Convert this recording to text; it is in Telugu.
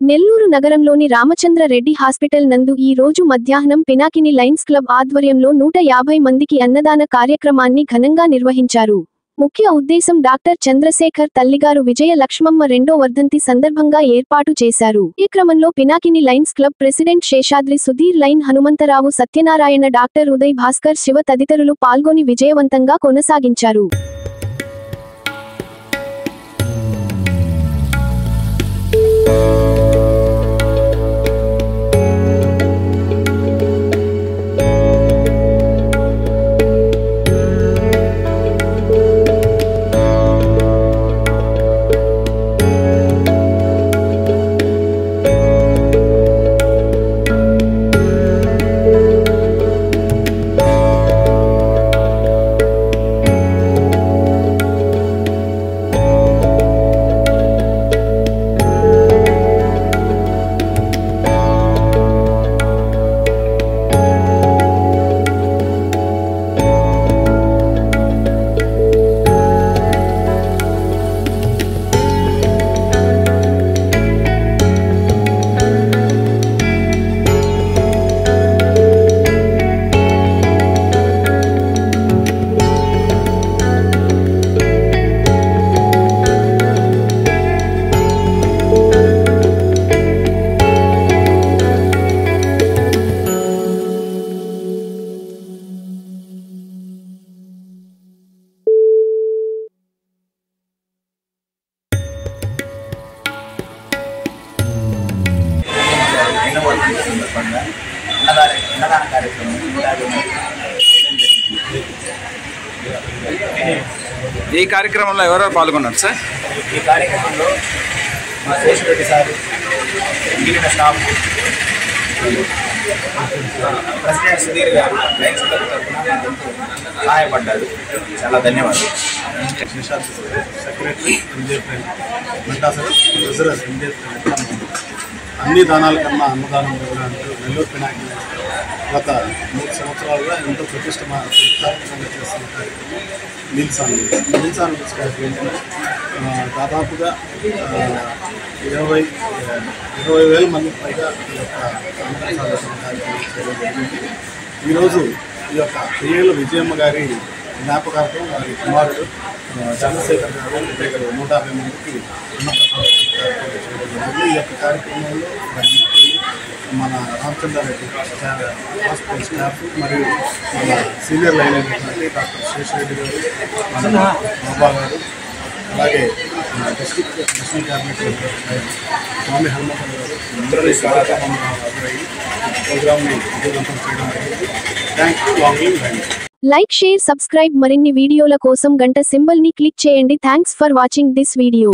నెల్లూరు నగరంలోని రామచంద్ర రెడ్డి హాస్పిటల్ నందు ఈ రోజు మధ్యాహ్నం పినాకిని లయన్స్ క్లబ్ ఆధ్వర్యంలో 150 మందికి అన్నదాన కార్యక్రమాన్ని ఘనంగా నిర్వహించారు. ముఖ్య ఉద్దేశం డాక్టర్ చంద్రశేఖర్ తల్లిగారు విజయ లక్ష్మమ్మ రెండో వర్ధంతి సందర్భంగా ఏర్పాటు చేశారు. ఈ క్రమంలో Pinakini lions club president Seshadri Sudheer, lion Hanumantharao, Satyanarayana, doctor Uday Bhaskar, Siva తదితరులు పాల్గొని విజయవంతంగా కొనసాగించారు. అన్నదాన కార్యక్రమం ఈ కార్యక్రమంలో ఎవరెవరు పాల్గొన్నారు సార్? ఈ కార్యక్రమంలో మా శేషరెడ్డి సార్, మిగిలిన స్టాఫ్, ప్రెసిడెంట్ సుధీర్ గారు లయన్స్ క్లబ్ తరఫున సహాయపడ్డారు. చాలా ధన్యవాదాలు. సెక్రటరీ మెంటాసర్, ట్రెజరర్ అన్ని దానాల కన్నా అన్నదానం అంటూ నెల్లూరు పినాకిని గత 3 సంవత్సరాలుగా ఎంతో ప్రతిష్టాత్మకంగా చేస్తున్న కార్యక్రమం మీల్స్ ఆన్ వీల్స్ కార్యక్రమంలో దాదాపుగా 20,000 మందికి పైగా ఈ యొక్క అన్నదాన కార్యక్రమం చేయడం జరిగింది. ఈరోజు ఈ యొక్క ప్రియుల విజయమ్మ గారి జ్ఞాపకార్థం వారి కుమారుడు చంద్రశేఖర్ గారు 150 మందికి ఈ యొక్క కార్యక్రమంలో మన రామచంద్ర రెడ్డి హాస్పిటల్ స్టాఫ్ మరియు మన సీనియర్ లైన్ అయినటువంటి డాక్టర్ శేషరెడ్డి గారు, మన బాబా గారు, అలాగే డిస్ట్రిక్ట్ నేషనల్ క్యాబినెట్ స్వామి హనుమంతరావు గారు అందరూ ఈ కార్యక్రమంలో హాజరయ్యి ప్రోగ్రామ్ని విజయవంతం చేయడం జరిగింది. Thank you. Long live thank you. Like, share, subscribe. మరిన్ని వీడియోల కోసం గంట సింబల్ ని క్లిక్ చేయండి. Thanks for watching this video.